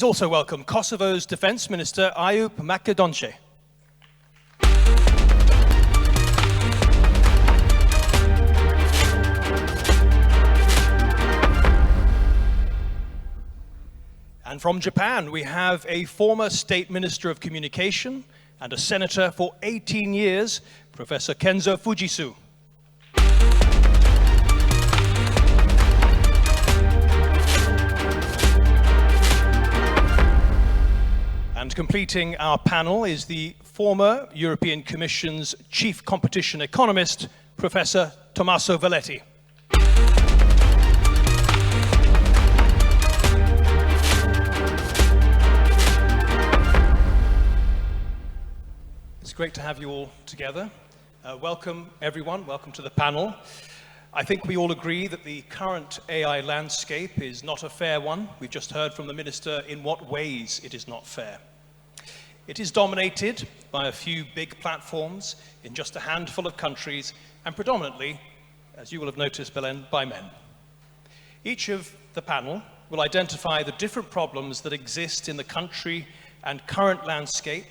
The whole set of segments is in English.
Please also welcome Kosovo's Defense Minister, Ayub Macedonce. And from Japan, we have a former State Minister of Communication and a senator for 18 years, Professor Kenzo Fujisu. And completing our panel is the former European Commission's Chief Competition Economist, Professor Tommaso Velletti. It's great to have you all together. Welcome, everyone. Welcome to the panel. I think we all agree that the current AI landscape is not a fair one. We've just heard from the Minister in what ways it is not fair. It is dominated by a few big platforms in just a handful of countries, and predominantly, as you will have noticed, Belen, by men. Each of the panel will identify the different problems that exist in the country and current landscape,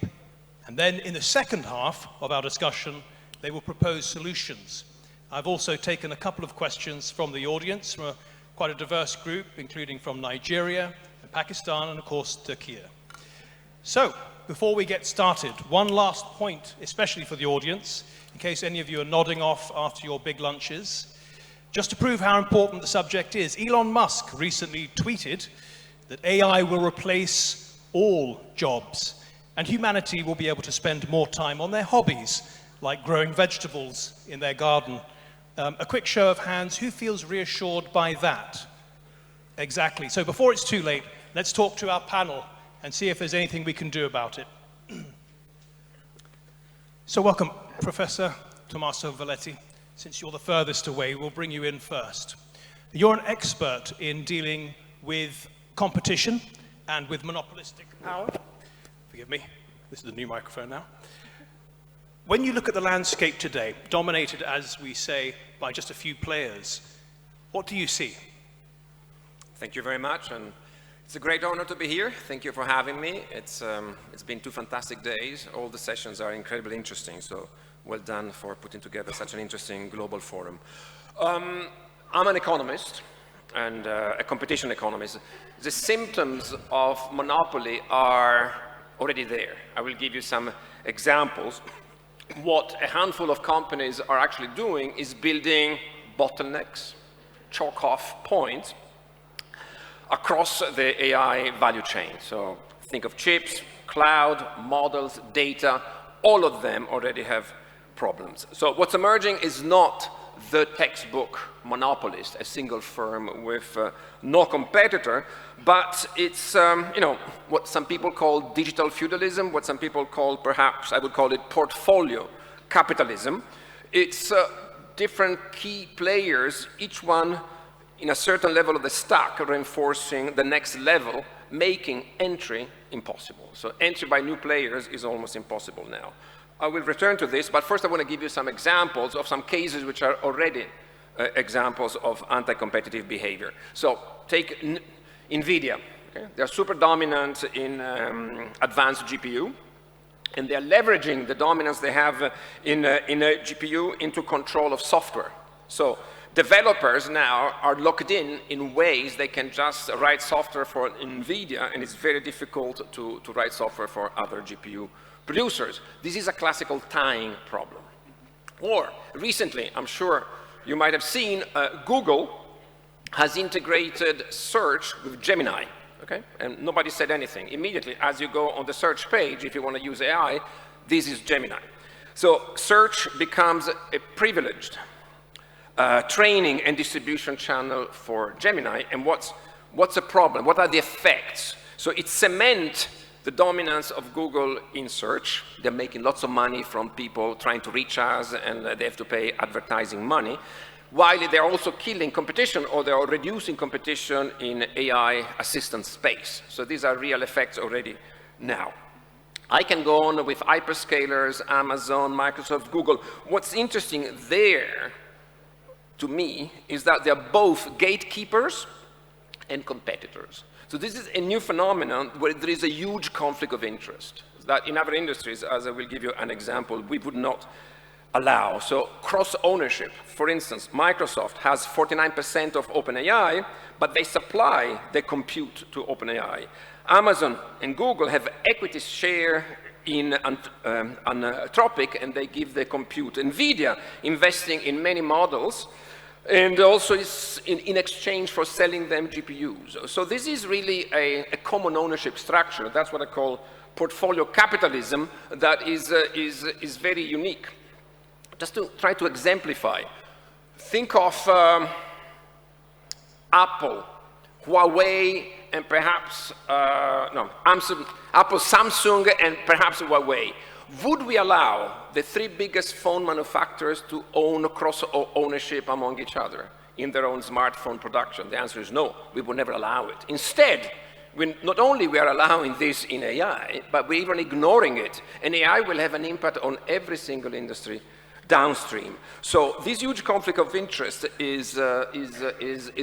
and then in the second half of our discussion, they will propose solutions. I've also taken a couple of questions from the audience, from quite a diverse group, including from Nigeria, and Pakistan, and of course, Turkey. So, before we get started, one last point, especially for the audience, in case any of you are nodding off after your big lunches. Just to prove how important the subject is, Elon Musk recently tweeted that AI will replace all jobs, and humanity will be able to spend more time on their hobbies, like growing vegetables in their garden. A quick show of hands, who feels reassured by that? Exactly. So before it's too late, let's talk to our panel and see if there's anything we can do about it. So welcome, Professor Tommaso Velletti. Since you're the furthest away, we'll bring you in first. You're an expert in dealing with competition and with monopolistic power. Forgive me, this is the new microphone now. When you look at the landscape today, dominated, as we say, by just a few players, what do you see? Thank you very much, and it's a great honor to be here. Thank you for having me. It's been 2 fantastic days. All the sessions are incredibly interesting, so well done for putting together such an interesting global forum. I'm an economist and a competition economist. The symptoms of monopoly are already there. I will give you some examples. What a handful of companies are actually doing is building bottlenecks, choke-off points across the AI value chain. So think of chips, cloud, models, data, all of them already have problems. So what's emerging is not the textbook monopolist, a single firm with no competitor, but it's what some people call digital feudalism, what some people call, perhaps I would call it portfolio capitalism. It's different key players, each one in a certain level of the stack, reinforcing the next level, making entry impossible. So entry by new players is almost impossible now. I will return to this, but first I want to give you some examples of some cases which are already examples of anti-competitive behavior. So take NVIDIA. Okay? They're super dominant in advanced GPU, and they're leveraging the dominance they have in a GPU into control of software. So developers now are locked in ways they can just write software for NVIDIA, and it's very difficult to write software for other GPU producers. This is a classical tying problem. Or recently, I'm sure you might have seen, Google has integrated search with Gemini, okay? And nobody said anything. Immediately, as you go on the search page, if you want to use AI, this is Gemini. So search becomes a privileged training and distribution channel for Gemini. And what's the problem? What are the effects? So it cements the dominance of Google in search. They're making lots of money from people trying to reach us, and they have to pay advertising money, while they're also killing competition, or they're reducing competition in AI assistant space. So these are real effects already now. I can go on with hyperscalers, Amazon, Microsoft, Google. What's interesting there, to me, is that they're both gatekeepers and competitors. So this is a new phenomenon where there is a huge conflict of interest that in other industries, as I will give you an example, we would not allow. So cross-ownership, for instance, Microsoft has 49% of OpenAI, but they supply the compute to OpenAI. Amazon and Google have equity share in Anthropic, and they give the compute. NVIDIA investing in many models, and also is in exchange for selling them GPUs. So this is really a common ownership structure. That's what I call portfolio capitalism that is very unique. Just to try to exemplify, think of Apple, Huawei, and perhaps, Apple, Samsung, and perhaps Huawei. Would we allow the three biggest phone manufacturers to own cross-ownership among each other in their own smartphone production? The answer is no, we will never allow it. Instead, not only we are allowing this in AI, but we're even ignoring it, and AI will have an impact on every single industry downstream. So this huge conflict of interest is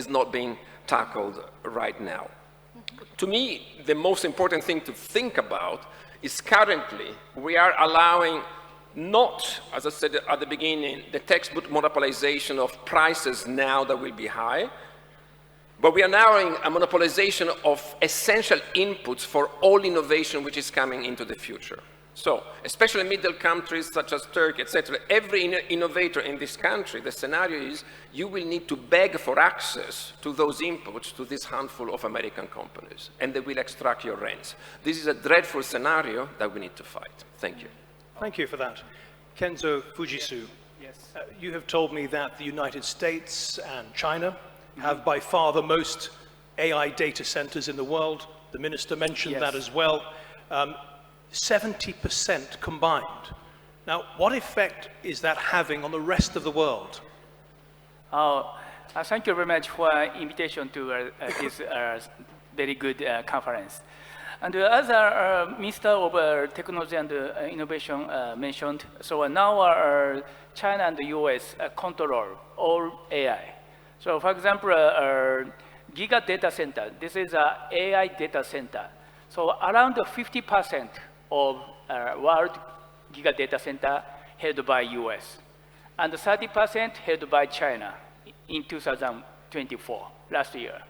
not being tackled right now. To me, the most important thing to think about is currently we are allowing not, as I said at the beginning, the textbook monopolization of prices now that will be high, but we are allowing a monopolization of essential inputs for all innovation which is coming into the future. So, especially middle countries such as Turkey, etc., every innovator in this country, the scenario is you will need to beg for access to those inputs to this handful of American companies, and they will extract your rents. This is a dreadful scenario that we need to fight. Thank you. Thank you for that. Kenzo Fujisu, Yes. you have told me that the United States and China have by far the most AI data centers in the world. The minister mentioned that as well. 70% combined. Now, what effect is that having on the rest of the world? Thank you very much for invitation to this very good conference. And as Minister of Technology and Innovation mentioned, so now China and the US control all AI. So for example, Giga Data Center, this is an AI data center. So around 50% of world Giga Data Center held by US, and 30% held by China in 2024, last year.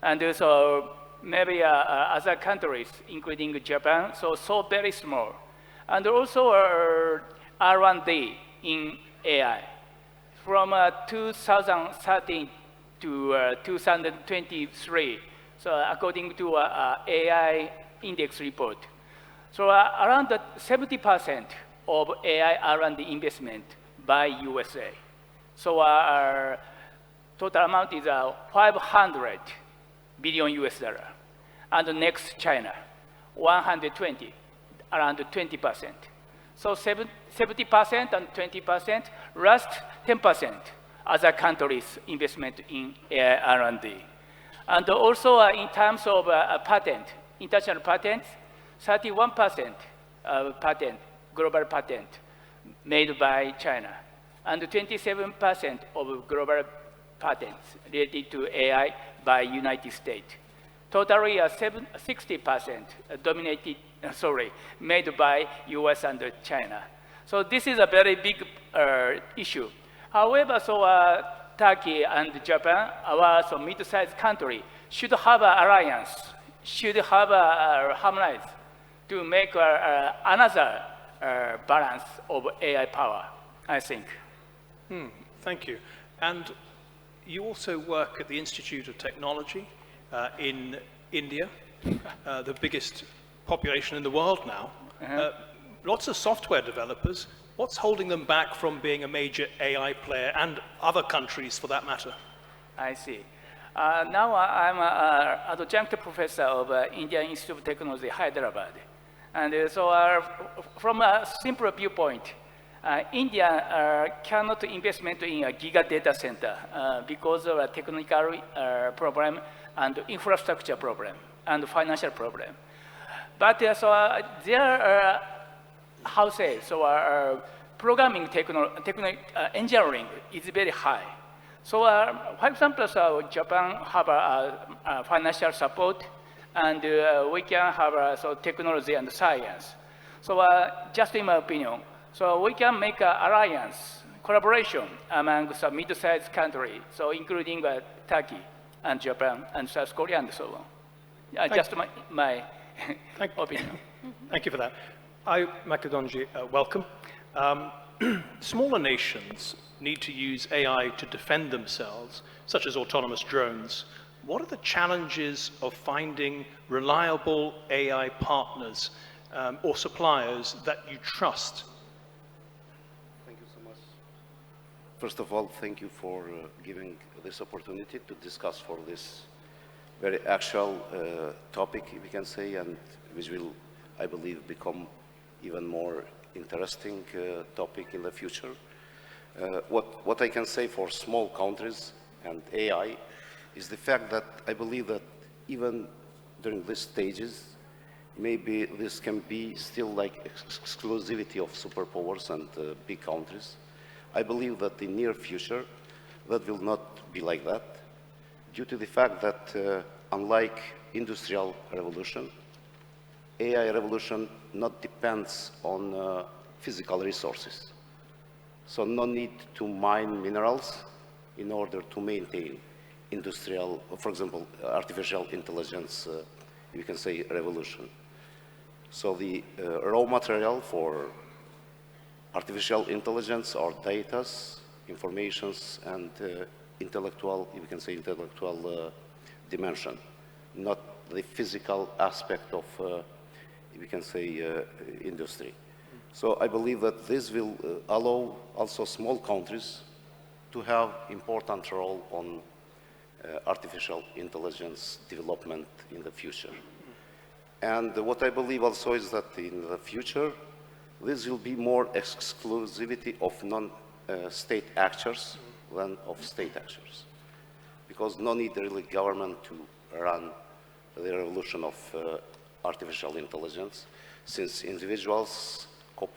And so maybe other countries, including Japan, so very small. And also R&D in AI. From 2013 to 2023, so according to AI index report, so around 70% of AI R&D investment by USA. So our total amount is 500 billion US dollar. And next China, 120, around 20%. So 70% and 20%, last 10% other countries' investment in AI R&D. And also in terms of patent, international patents, 31% patent, global patent made by China, and 27% of global patents related to AI by United States. Totally 60% made by US and China. So this is a very big issue. However, Turkey and Japan, our mid-sized country, should have an alliance, should have a harmonize to make another balance of AI power, I think. Thank you. And you also work at the Institute of Technology in India, the biggest population in the world now. Lots of software developers. What's holding them back from being a major AI player, and other countries for that matter? I see. Now I'm an adjunct professor of Indian Institute of Technology, Hyderabad. And from a simple viewpoint, India cannot investment in a giga data center because of a technical problem and infrastructure problem and financial problem. But their programming engineering is very high. So for example, Japan have financial support, and we can have so technology and science. So just in my opinion, so we can make an alliance, collaboration among some mid-sized countries, so including Turkey and Japan and South Korea and so on. Just my opinion. Thank you for that. Makedonji, welcome. Smaller nations need to use AI to defend themselves, such as autonomous drones. What are the challenges of finding reliable AI partners or suppliers that you trust? Thank you so much. First of all, thank you for giving this opportunity to discuss for this very actual topic, we can say, and which will, I believe, become even more interesting topic in the future. What I can say for small countries and AI is the fact that I believe that even during these stages, maybe this can be still like exclusivity of superpowers and big countries. I believe that in near future, that will not be like that, due to the fact that unlike industrial revolution, AI revolution not depends on physical resources. So no need to mine minerals in order to maintain industrial, for example, artificial intelligence, you can say, revolution. So the raw material for artificial intelligence are data, informations, and intellectual, you can say, intellectual dimension, not the physical aspect of, we can say, industry. So I believe that this will allow also small countries to have important role on artificial intelligence development in the future. And what I believe also is that in the future, this will be more exclusivity of non-state actors than of state actors. Because no need really government to run the revolution of artificial intelligence, since individuals,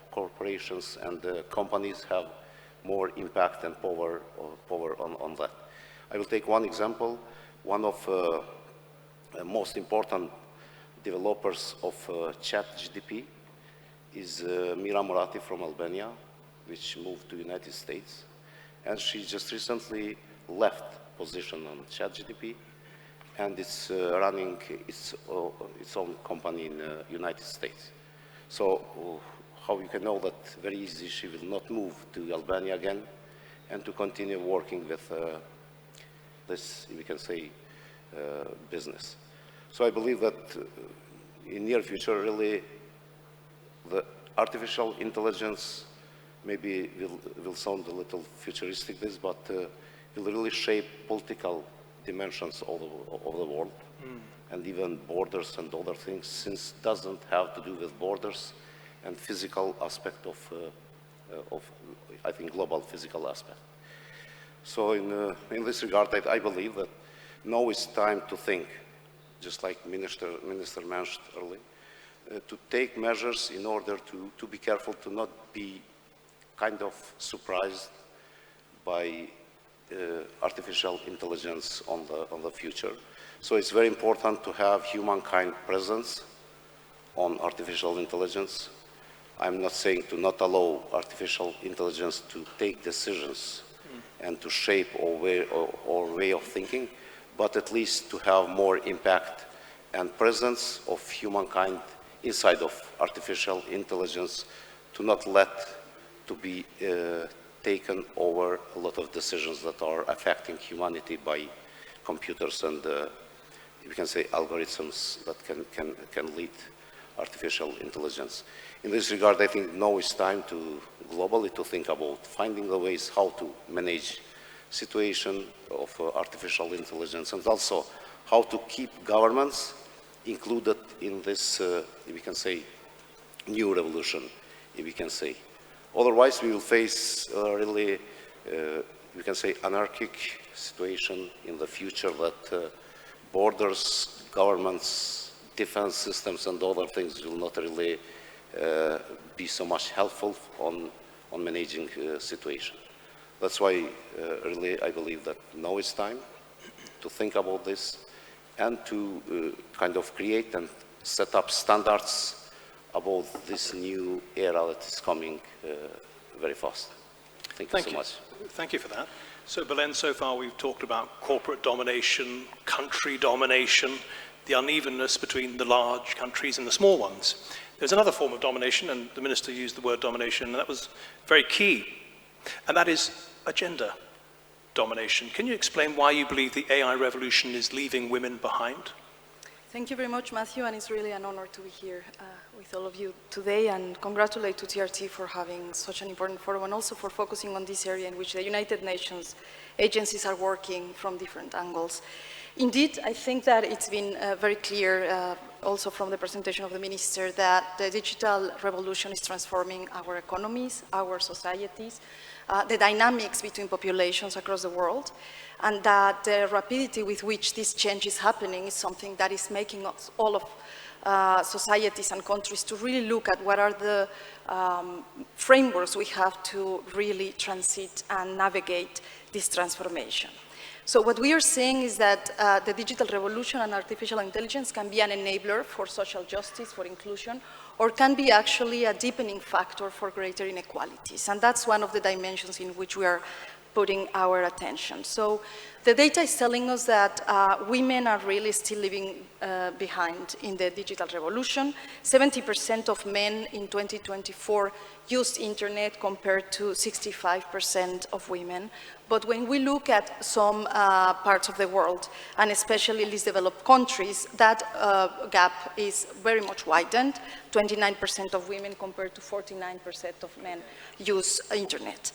corporations, and companies have more impact and power on that. I will take one example. One of most important developers of ChatGPT is Mira Murati from Albania, which moved to the United States. And she just recently left position on ChatGPT, and it's running its own company in the United States. So how you can know that very easy she will not move to Albania again and to continue working with this, we can say, business. So I believe that in near future, really, the artificial intelligence maybe will sound a little futuristic, but will really shape political dimensions of the world, and even borders and other things, since it doesn't have to do with borders and physical aspect of I think, global physical aspect. So in this regard, I believe that now is time to think, just like Minister mentioned earlier, to take measures in order to be careful to not be kind of surprised by artificial intelligence on the future. So it's very important to have humankind presence on artificial intelligence. I'm not saying to not allow artificial intelligence to take decisions and to shape our way of thinking, but at least to have more impact and presence of humankind inside of artificial intelligence, to not let to be taken over a lot of decisions that are affecting humanity by computers and we can say algorithms that can lead artificial intelligence. In this regard, I think now is time to globally to think about finding the ways how to manage situation of artificial intelligence, and also how to keep governments included in this, we can say, new revolution, we can say. Otherwise, we will face really, we can say, anarchic situation in the future that borders, governments, defense systems, and other things will not really be so much helpful on managing situation. That's why, really, I believe that now is time to think about this and to kind of create and set up standards about this new era that is coming very fast. Thank you so much. Thank you for that. So, Belen, so far we've talked about corporate domination, country domination, the unevenness between the large countries and the small ones. There's another form of domination, and the Minister used the word domination, and that was very key, and that is agenda domination. Can you explain why you believe the AI revolution is leaving women behind? Thank you very much, Matthew, and it's really an honor to be here with all of you today, and congratulate to TRT for having such an important forum and also for focusing on this area in which the United Nations agencies are working from different angles. Indeed, I think that it's been very clear also from the presentation of the Minister that the digital revolution is transforming our economies, our societies, the dynamics between populations across the world, and that the rapidity with which this change is happening is something that is making us, all of societies and countries, to really look at what are the frameworks we have to really transit and navigate this transformation. So what we are saying is that the digital revolution and artificial intelligence can be an enabler for social justice, for inclusion, or can be actually a deepening factor for greater inequalities. And that's one of the dimensions in which we are putting our attention. So the data is telling us that women are really still living behind in the digital revolution. 70% of men in 2024 used internet compared to 65% of women. But when we look at some parts of the world, and especially least developed countries, that gap is very much widened. 29% of women compared to 49% of men use internet.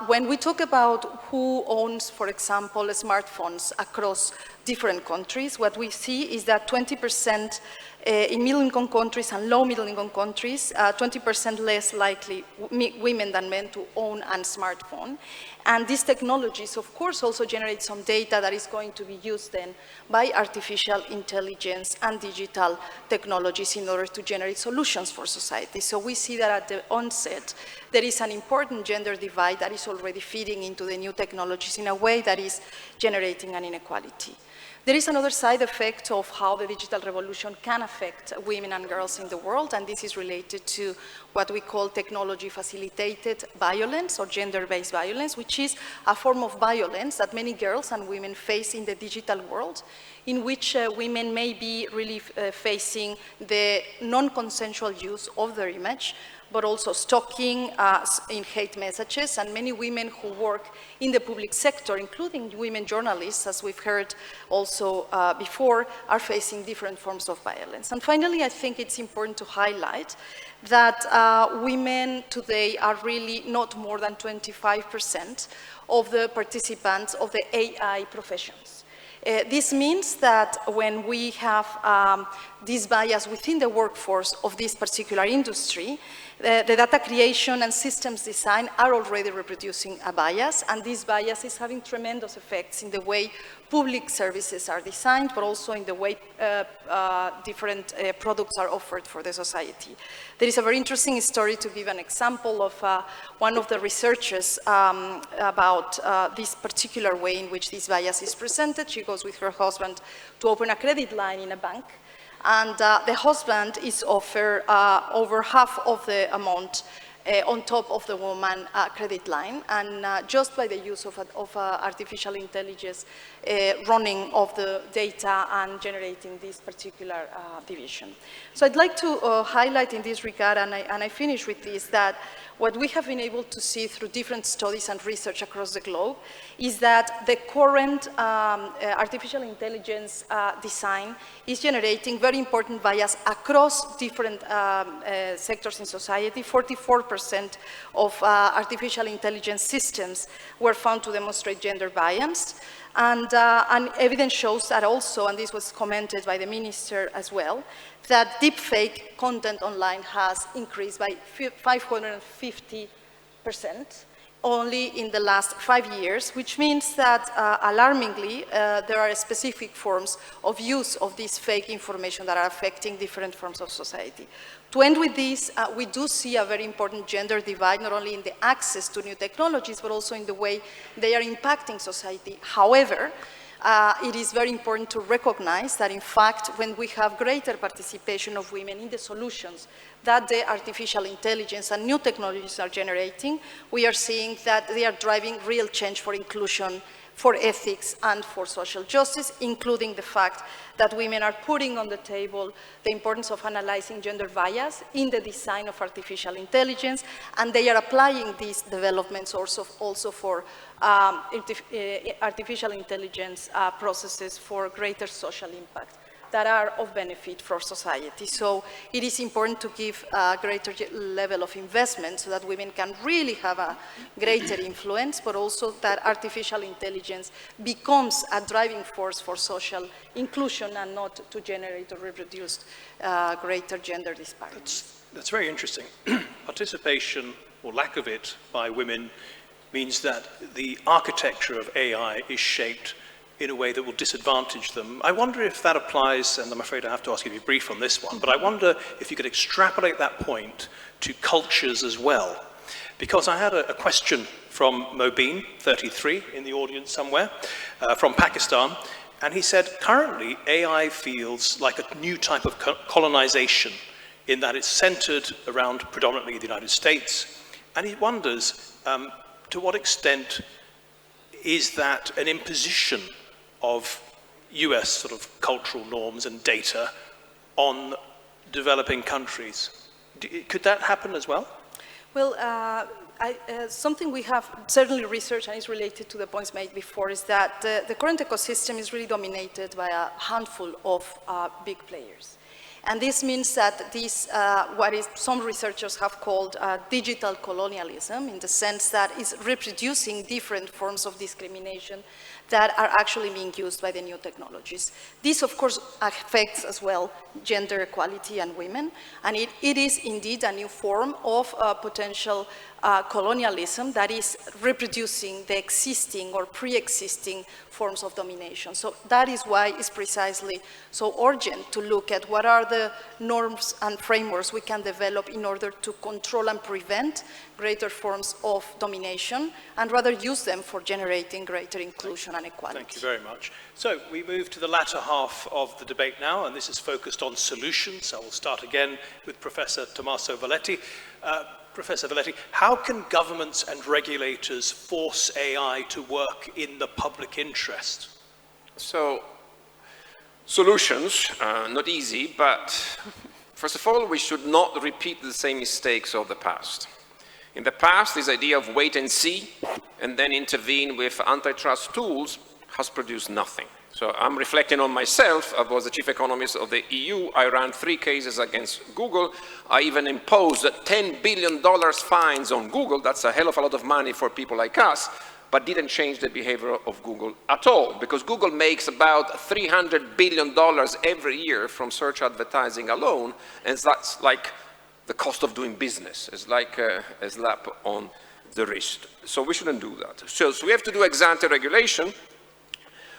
When we talk about who owns, for example, smartphones across different countries, what we see is that 20% in middle-income countries and low-middle-income countries, 20% less likely women than men to own a smartphone. And these technologies, of course, also generate some data that is going to be used then by artificial intelligence and digital technologies in order to generate solutions for society. So we see that at the onset, there is an important gender divide that is already feeding into the new technologies in a way that is generating an inequality. There is another side effect of how the digital revolution can affect women and girls in the world, and this is related to what we call technology-facilitated violence or gender-based violence, which is a form of violence that many girls and women face in the digital world, in which women may be really facing the non-consensual use of their image, but also stalking in hate messages, and many women who work in the public sector, including women journalists, as we've heard also before, are facing different forms of violence. And finally, I think it's important to highlight that women today are really not more than 25% of the participants of the AI professions. This means that when we have this bias within the workforce of this particular industry, the data creation and systems design are already reproducing a bias, and this bias is having tremendous effects in the way public services are designed, but also in the way different products are offered for the society. There is a very interesting story to give an example of one of the researchers about this particular way in which this bias is presented. She goes with her husband to open a credit line in a bank, and the husband is offered over half of the amount on top of the woman credit line, and just by the use of artificial intelligence running of the data and generating this particular division. So I'd like to highlight in this regard, and I finish with this, that what we have been able to see through different studies and research across the globe is that the current artificial intelligence design is generating very important bias across different sectors in society. 44% of artificial intelligence systems were found to demonstrate gender bias. And evidence shows that also, and this was commented by the minister as well, that deepfake content online has increased by 550% only in the last 5 years, which means that, alarmingly, there are specific forms of use of this fake information that are affecting different forms of society. To end with this, we do see a very important gender divide, not only in the access to new technologies, but also in the way they are impacting society. However, it is very important to recognize that, in fact, when we have greater participation of women in the solutions that the artificial intelligence and new technologies are generating, we are seeing that they are driving real change for inclusion, for ethics, and for social justice, including the fact that women are putting on the table the importance of analyzing gender bias in the design of artificial intelligence, and they are applying these developments also for artificial intelligence processes for greater social impact that are of benefit for society. So it is important to give a greater level of investment so that women can really have a greater influence, but also that artificial intelligence becomes a driving force for social inclusion and not to generate or reproduce greater gender disparities. That's very interesting. Participation, or lack of it, by women means that the architecture of AI is shaped in a way that will disadvantage them. I wonder if that applies, and I'm afraid I have to ask you to be brief on this one, but I wonder if you could extrapolate that point to cultures as well. Because I had a question from Mobeen, 33, in the audience somewhere, from Pakistan, and he said, currently AI feels like a new type of colonization in that it's centered around predominantly the United States, and he wonders to what extent is that an imposition of US sort of cultural norms and data on developing countries. Could that happen as well? Well, something we have certainly researched, and is related to the points made before, is that the current ecosystem is really dominated by a handful of big players. And this means that this, some researchers have called digital colonialism, in the sense that it's reproducing different forms of discrimination that are actually being used by the new technologies. This, of course, affects as well gender equality and women, and it is indeed a new form of potential colonialism that is reproducing the existing or pre-existing forms of domination. So that is why it's precisely so urgent to look at what are the norms and frameworks we can develop in order to control and prevent greater forms of domination, and rather use them for generating greater inclusion and equality. Thank you very much. So we move to the latter half of the debate now, and this is focused on solutions. I will start again with Professor Tommaso Valetti. Professor Valetti, how can governments and regulators force AI to work in the public interest? So, solutions, not easy, but first of all, we should not repeat the same mistakes of the past. In the past, this idea of wait and see, and then intervene with antitrust tools has produced nothing. So I'm reflecting on myself. I was the chief economist of the EU. I ran 3 cases against Google. I even imposed $10 billion fines on Google. That's a hell of a lot of money for people like us, but didn't change the behavior of Google at all, because Google makes about $300 billion every year from search advertising alone, and that's like the cost of doing business. It's like a slap on the wrist. So we shouldn't do that. So we have to do ex-ante regulation.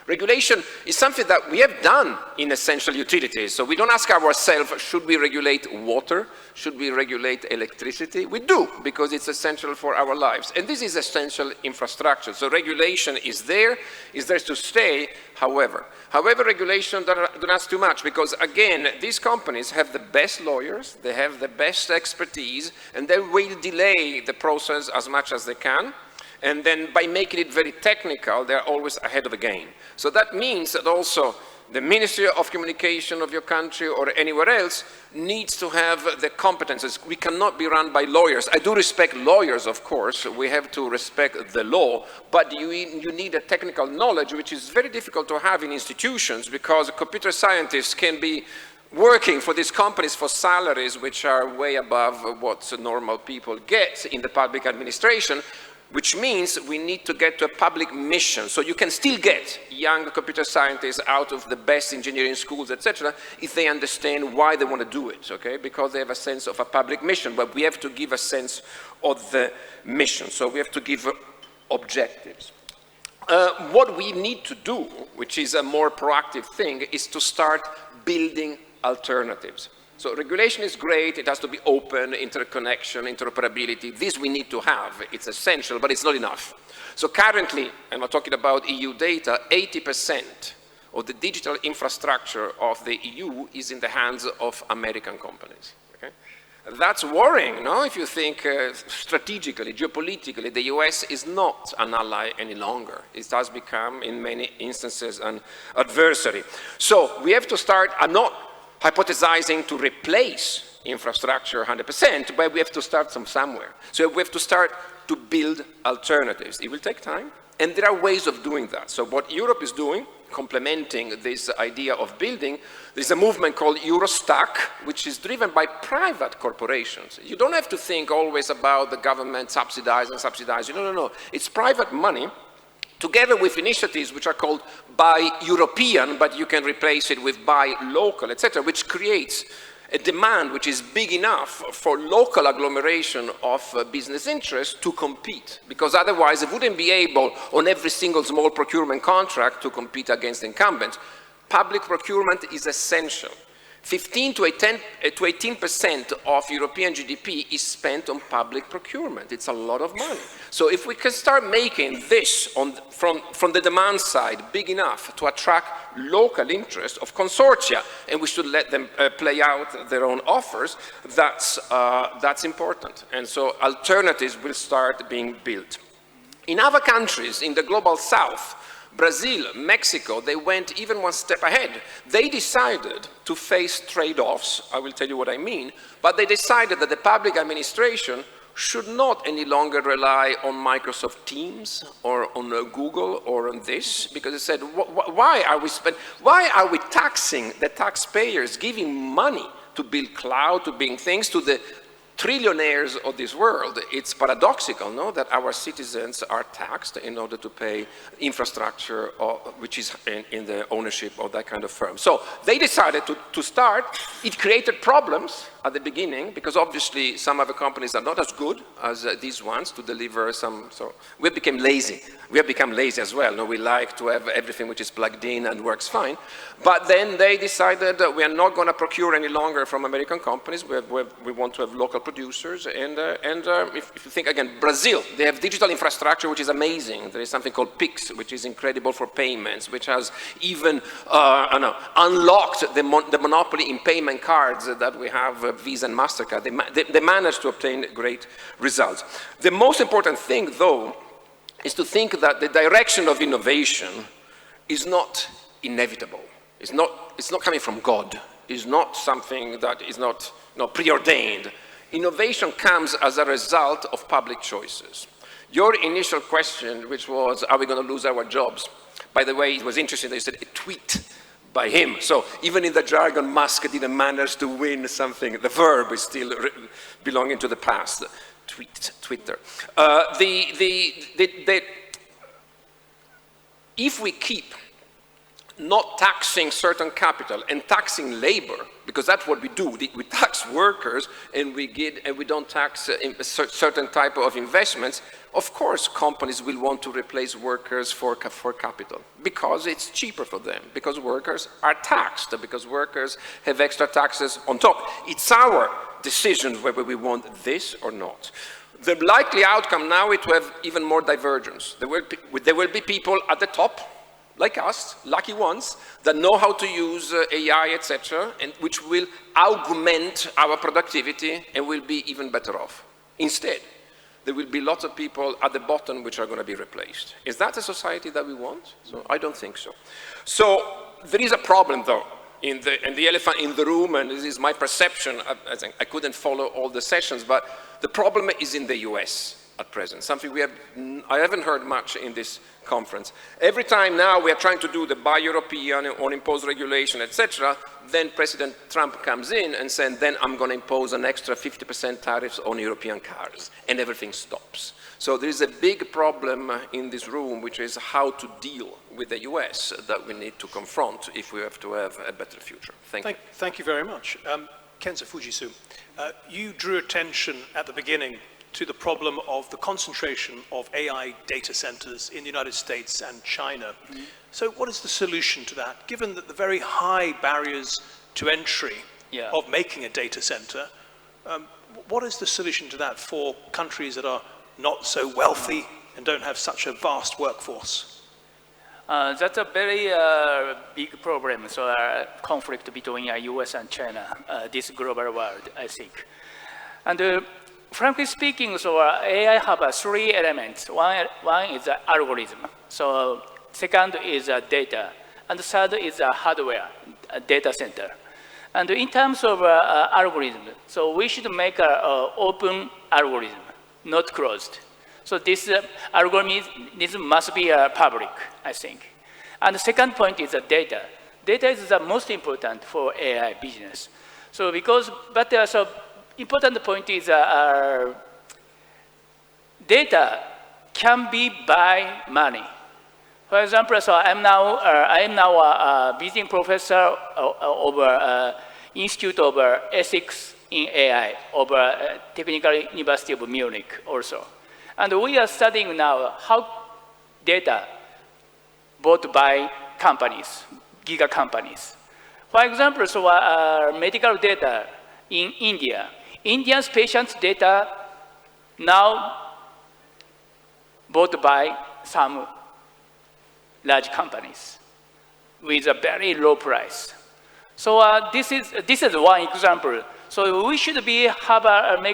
Regulation is something that we have done in essential utilities. So we don't ask ourselves, should we regulate water? Should we regulate electricity? We do, because it's essential for our lives. And this is essential infrastructure. So regulation is there to stay. However, regulation don't ask too much, because again, these companies have the best lawyers, they have the best expertise, and they will delay the process as much as they can. And then by making it very technical, they're always ahead of the game. So that means that also the Ministry of Communication of your country or anywhere else needs to have the competences. We cannot be run by lawyers. I do respect lawyers, of course. We have to respect the law, but you need a technical knowledge, which is very difficult to have in institutions, because computer scientists can be working for these companies for salaries which are way above what normal people get in the public administration, which means we need to get to a public mission. So you can still get young computer scientists out of the best engineering schools, etc., if they understand why they want to do it, okay? Because they have a sense of a public mission, but we have to give a sense of the mission. So we have to give objectives. What we need to do, which is a more proactive thing, is to start building alternatives. So regulation is great, it has to be open, interconnection, interoperability. This we need to have, it's essential, but it's not enough. So currently, and we're talking about EU data, 80% of the digital infrastructure of the EU is in the hands of American companies. Okay? That's worrying, no? If you think strategically, geopolitically, the US is not an ally any longer. It has become, in many instances, an adversary. So we have to start, I'm not hypothesizing to replace infrastructure 100%, but we have to start from somewhere. So we have to start to build alternatives. It will take time, and there are ways of doing that. So what Europe is doing, complementing this idea of building, there's a movement called Eurostack, which is driven by private corporations. You don't have to think always about the government subsidizing. No. It's private money, together with initiatives which are called Buy European, but you can replace it with Buy Local, etc., which creates a demand which is big enough for local agglomeration of business interests to compete, because otherwise it wouldn't be able on every single small procurement contract to compete against incumbents. Public procurement is essential. 15 to 18% of European GDP is spent on public procurement. It's a lot of money. So if we can start making this from the demand side big enough to attract local interest of consortia, and we should let them play out their own offers, that's important. And so alternatives will start being built. In other countries in the global south, Brazil, Mexico, they went even one step ahead. They decided to face trade-offs, I will tell you what I mean, but they decided that the public administration should not any longer rely on Microsoft Teams or on Google or on this, because they said, why are we taxing the taxpayers, giving money to build cloud, to build things, to the trillionaires of this world? It's paradoxical, no, that our citizens are taxed in order to pay infrastructure which is in the ownership of that kind of firm. So they decided to start. It created problems at the beginning, because obviously some other companies are not as good as these ones to deliver some, so we became lazy. We have become lazy as well. No, we like to have everything which is plugged in and works fine. But then they decided that we are not going to procure any longer from American companies. We want to have local producers. And if you think again, Brazil, they have digital infrastructure which is amazing. There is something called Pix, which is incredible for payments, which has even unlocked the monopoly in payment cards that we have, Visa and MasterCard. They managed to obtain great results. The most important thing, though, is to think that the direction of innovation is not inevitable. It's not coming from God. It's not something that is not preordained. Innovation comes as a result of public choices. Your initial question, which was, are we going to lose our jobs? By the way, it was interesting that you said a tweet by him. So even in the jargon, Musk didn't manage to win something. The verb is still belonging to the past. Twitter. If we keep not taxing certain capital and taxing labor, because that's what we do, we tax workers and we don't tax certain type of investments, of course companies will want to replace workers for capital, because it's cheaper for them, because workers are taxed, because workers have extra taxes on top. It's our decision whether we want this or not. The likely outcome now is to have even more divergence. There will be people at the top, like us, lucky ones, that know how to use AI, etc., and which will augment our productivity and will be even better off. Instead, there will be lots of people at the bottom which are going to be replaced. Is that a society that we want? So I don't think so. So there is a problem, though, and the elephant in the room, and this is my perception. I couldn't follow all the sessions, but the problem is in the US at present, something I haven't heard much in this conference. Every time now we are trying to do the Buy European or impose regulation, etc., then President Trump comes in and says, then I'm going to impose an extra 50% tariffs on European cars, and everything stops. So there is a big problem in this room, which is how to deal with the US that we need to confront if we have to have a better future. Thank you very much. Kenzo Fujisu, you drew attention at the beginning to the problem of the concentration of AI data centers in the United States and China. So what is the solution to that, given that the very high barriers to entry of making a data center. What is the solution to that for countries that are not so wealthy and don't have such a vast workforce? That's a very big problem, so conflict between US and China, this global world, I think. And frankly speaking, so AI have three elements. One is algorithm. So second is data. And the third is hardware, data center. And in terms of algorithm, so we should make an open algorithm, not closed. So this algorithm must be public, I think. And the second point is data. Data is the most important for AI business. So so important point is data can be buy money. For example, so I am now a visiting professor of Institute of Ethics in AI of Technical University of Munich also. And we are studying now how data bought by companies, giga companies. For example, so medical data in India. India's patients' data now bought by some large companies with a very low price. So this is one example. So we should make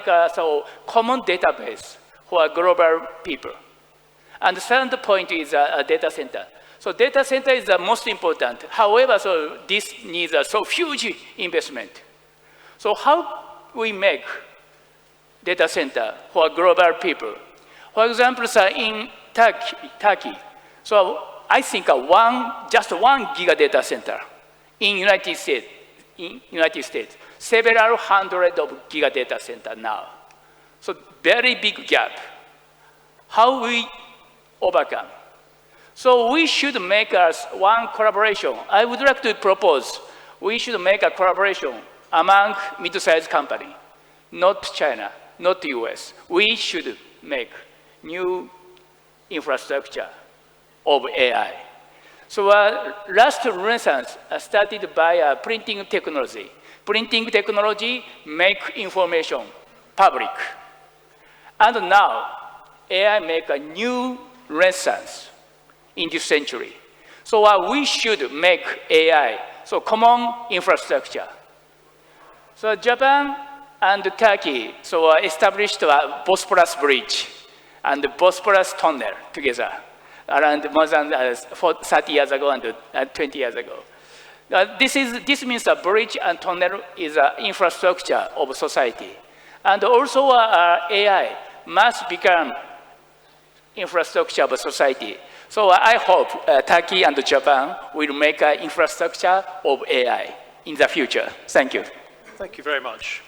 a common database for global people. And the second point is a data center. So data center is the most important. However, so this needs a huge investment. So how we make data center for global people? For example, so in Turkey, so I think just one giga data center in United States, several hundred of giga data center now. So very big gap. How we overcome? So we should make one collaboration. I would like to propose we should make a collaboration among mid-sized company, not China, not US. We should make new infrastructure of AI. So last Renaissance started by printing technology. Printing technology make information public. And now AI make a new Renaissance in this century. So we should make AI common infrastructure. So Japan and Turkey established a Bosporus Bridge and the Bosporus Tunnel together around more than 30 years ago and 20 years ago. This means a bridge and tunnel is an infrastructure of society. And also AI must become infrastructure of society. So I hope Turkey and Japan will make an infrastructure of AI in the future. Thank you. Thank you very much.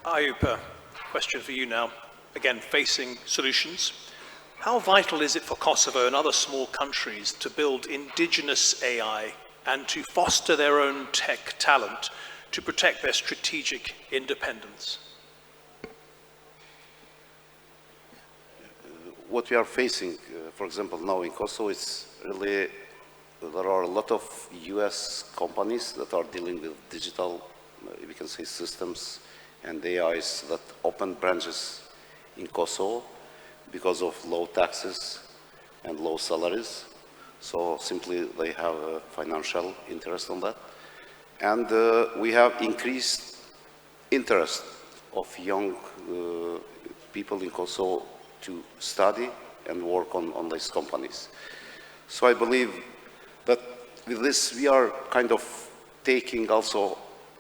Ayupa, question for you now. Again, facing solutions. How vital is it for Kosovo and other small countries to build indigenous AI and to foster their own tech talent to protect their strategic independence? What we are facing, for example, now in Kosovo, is really, there are a lot of US companies that are dealing with digital, we can say, systems and AIs that open branches in Kosovo because of low taxes and low salaries. So simply they have a financial interest on that. And we have increased interest of young people in Kosovo to study and work on these companies. So I believe that with this we are kind of taking also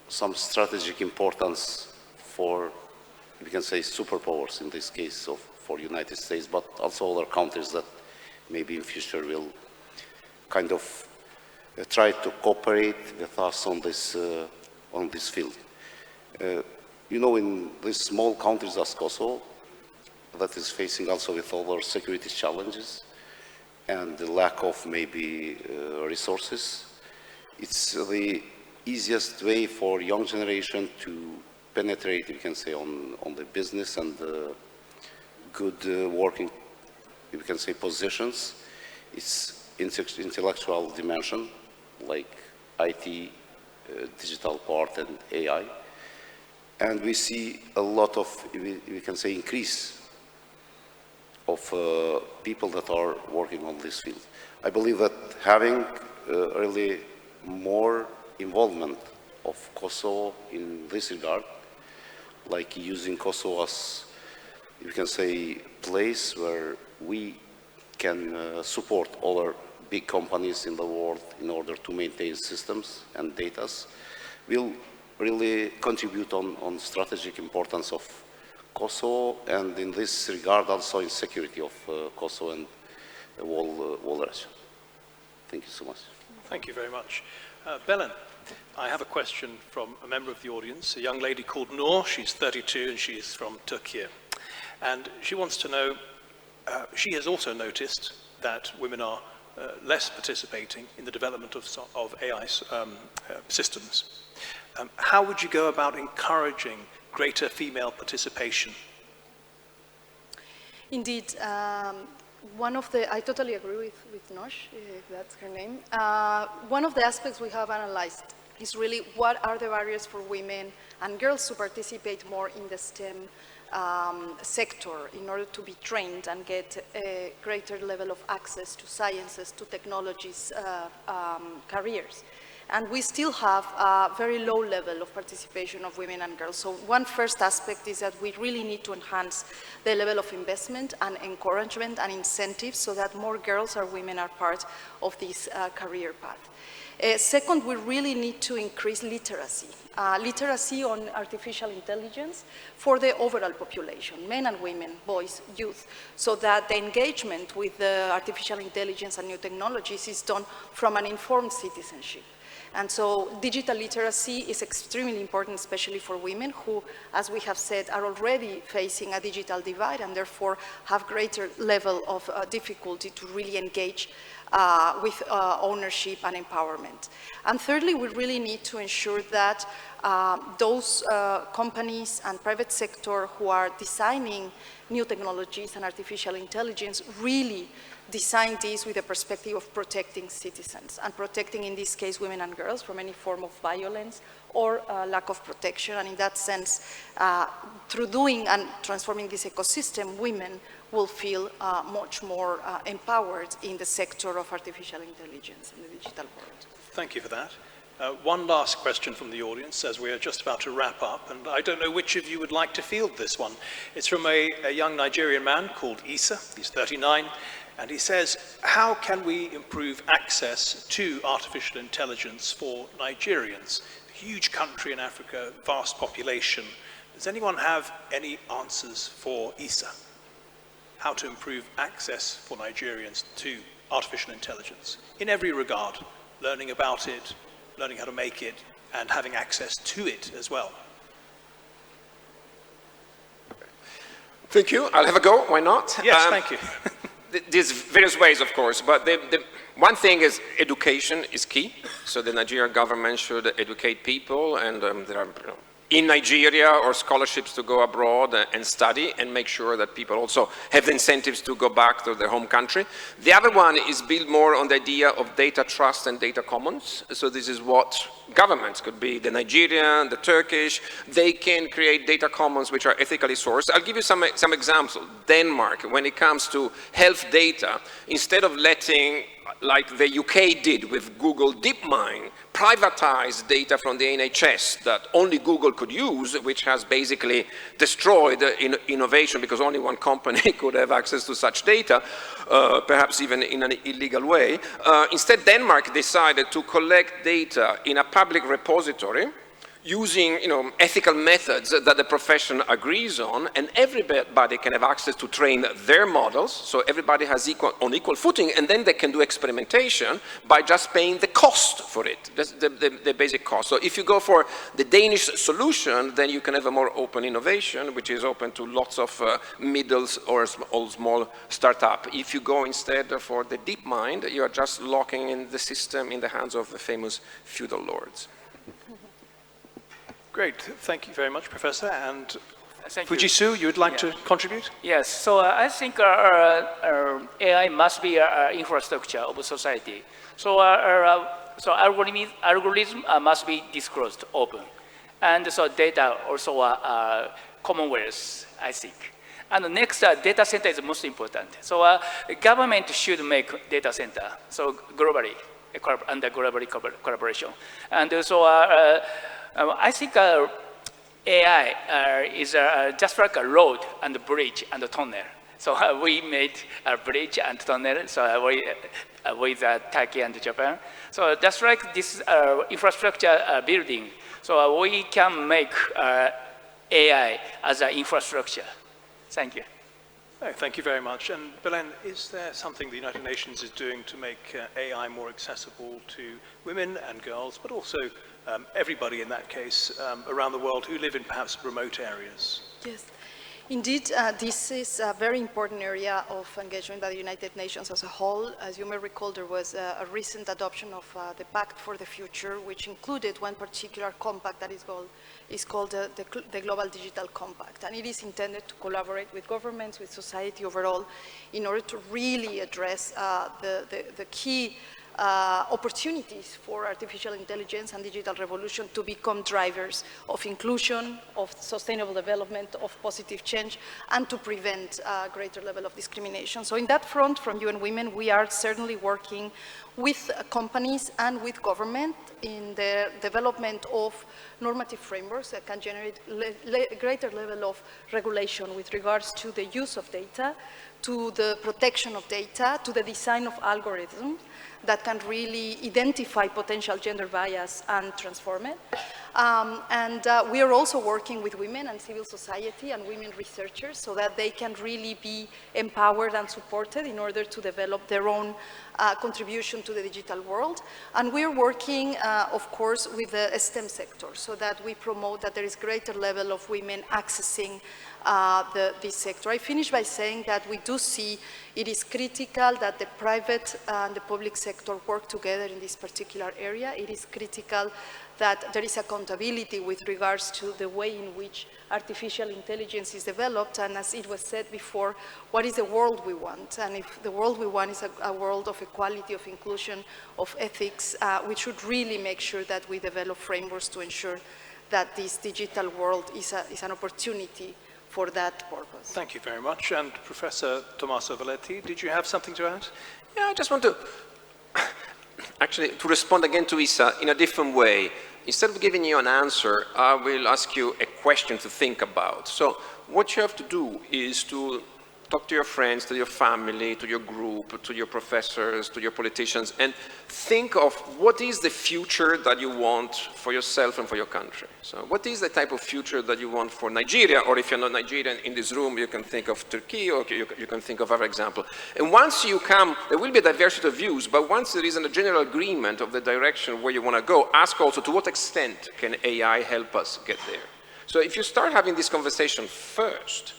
some strategic importance for, we can say, superpowers in this case for United States, but also other countries that maybe in future will kind of try to cooperate with us on this field. You know, in these small countries as Kosovo, that is facing also with other security challenges and the lack of maybe resources, it's the easiest way for young generation to penetrate, you can say, on the business and good working, you can say, positions. It's intellectual dimension, like IT, digital part, and AI. And we see a lot of, we can say, increase of people that are working on this field. I believe that having really more involvement of Kosovo in this regard, like using Kosovo as, you can say, place where we can support other big companies in the world in order to maintain systems and data, will really contribute on strategic importance of Kosovo, and in this regard also in security of Kosovo and the whole region. Thank you so much. Thank you very much. Belen, I have a question from a member of the audience, a young lady called Noor. She's 32 and she's from Turkey. And she wants to know, she has also noticed that women are less participating in the development of AI systems. How would you go about encouraging greater female participation? Indeed, I totally agree with Nosh, if that's her name. One of the aspects we have analyzed is really what are the barriers for women and girls to participate more in the STEM sector in order to be trained and get a greater level of access to sciences, to technologies, careers. And we still have a very low level of participation of women and girls. So one first aspect is that we really need to enhance the level of investment and encouragement and incentives so that more girls or women are part of this career path. Second, we really need to increase literacy. Literacy on artificial intelligence for the overall population, men and women, boys, youth, so that the engagement with the artificial intelligence and new technologies is done from an informed citizenship. And so digital literacy is extremely important, especially for women who, as we have said, are already facing a digital divide and therefore have greater level of difficulty to really engage with ownership and empowerment. And thirdly, we really need to ensure that those companies and private sector who are designing new technologies and artificial intelligence really design this with a perspective of protecting citizens and protecting, in this case, women and girls from any form of violence or lack of protection. And in that sense, through doing and transforming this ecosystem, women will feel much more empowered in the sector of artificial intelligence in the digital world. Thank you for that. One last question from the audience as we are just about to wrap up, and I don't know which of you would like to field this one. It's from a young Nigerian man called Issa. He's 39. And he says, how can we improve access to artificial intelligence for Nigerians? A huge country in Africa, vast population. Does anyone have any answers for Issa? How to improve access for Nigerians to artificial intelligence in every regard, learning about it, learning how to make it, and having access to it as well. Thank you. I'll have a go. Why not? Yes, thank you. There's various ways, of course, but the one thing is education is key. So the Nigerian government should educate people, and there are in Nigeria or scholarships to go abroad and study and make sure that people also have the incentives to go back to their home country. The other one is build more on the idea of data trust and data commons. So this is what governments, could be the Nigerian, the Turkish, they can create data commons which are ethically sourced. I'll give you some examples. Denmark, when it comes to health data, instead of letting, like the UK did with Google DeepMind, privatize data from the NHS that only Google could use, which has basically destroyed innovation because only one company could have access to such data, perhaps even in an illegal way. Instead, Denmark decided to collect data in a public repository using ethical methods that the profession agrees on, and everybody can have access to train their models, so everybody has on equal footing, and then they can do experimentation by just paying the cost for it. That's the basic cost. So if you go for the Danish solution, then you can have a more open innovation, which is open to lots of middles or small startup. If you go instead for the DeepMind, you are just locking in the system in the hands of the famous feudal lords. Great, thank you very much, Professor. And Thank you. Fujisu, you would like to contribute? Yes, so I think AI must be an infrastructure of society. So, so algorithm must be disclosed, open. And so data also commonwealth, I think. And the next, data center is most important. So government should make data center, so globally, under global collaboration. And so I think AI is just like a road and a bridge and a tunnel. So we made a bridge and tunnel, so with Turkey and Japan. So just like this infrastructure building, so we can make AI as an infrastructure. Thank you. Oh, thank you very much. And Belen, is there something the United Nations is doing to make AI more accessible to women and girls, but also everybody in that case around the world who live in perhaps remote areas? Yes. Indeed, this is a very important area of engagement by the United Nations as a whole. As you may recall, there was a recent adoption of the Pact for the Future, which included one particular compact that is called the Global Digital Compact. And it is intended to collaborate with governments, with society overall, in order to really address the key opportunities for artificial intelligence and digital revolution to become drivers of inclusion, of sustainable development, of positive change, and to prevent a greater level of discrimination. So in that front, from UN Women, we are certainly working with companies and with government in the development of normative frameworks that can generate a greater level of regulation with regards to the use of data, to the protection of data, to the design of algorithms that can really identify potential gender bias and transform it. We are also working with women and civil society and women researchers so that they can really be empowered and supported in order to develop their own contribution to the digital world. And we're working, of course, with the STEM sector so that we promote that there is greater level of women accessing this sector. I finish by saying that we do see it is critical that the private and the public sector work together in this particular area. It is critical that there is accountability with regards to the way in which artificial intelligence is developed, and as it was said before, what is the world we want? And if the world we want is a world of equality, of inclusion, of ethics, we should really make sure that we develop frameworks to ensure that this digital world is an opportunity for that purpose. Thank you very much. And Professor Tommaso Valetti, did you have something to add? Yeah, I just want to actually to respond again to Isa in a different way. Instead of giving you an answer, I will ask you a question to think about. So what you have to do is to talk to your friends, to your family, to your group, to your professors, to your politicians, and think of what is the future that you want for yourself and for your country. So what is the type of future that you want for Nigeria, or if you're not Nigerian in this room, you can think of Turkey, or you can think of other example. And once you come, there will be a diversity of views, but once there is a general agreement of the direction where you want to go, ask also to what extent can AI help us get there. So if you start having this conversation first,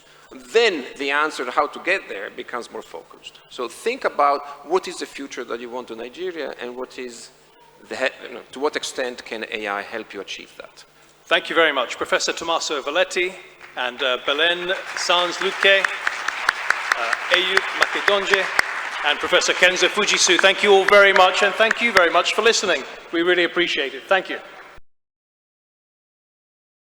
then the answer to how to get there becomes more focused. So think about what is the future that you want to Nigeria, and what is to what extent can AI help you achieve that. Thank you very much. Professor Tommaso Valetti and Belen Sans-Luque, Eyüp Makedonje, and Professor Kenzo Fujisu. Thank you all very much, and thank you very much for listening. We really appreciate it. Thank you.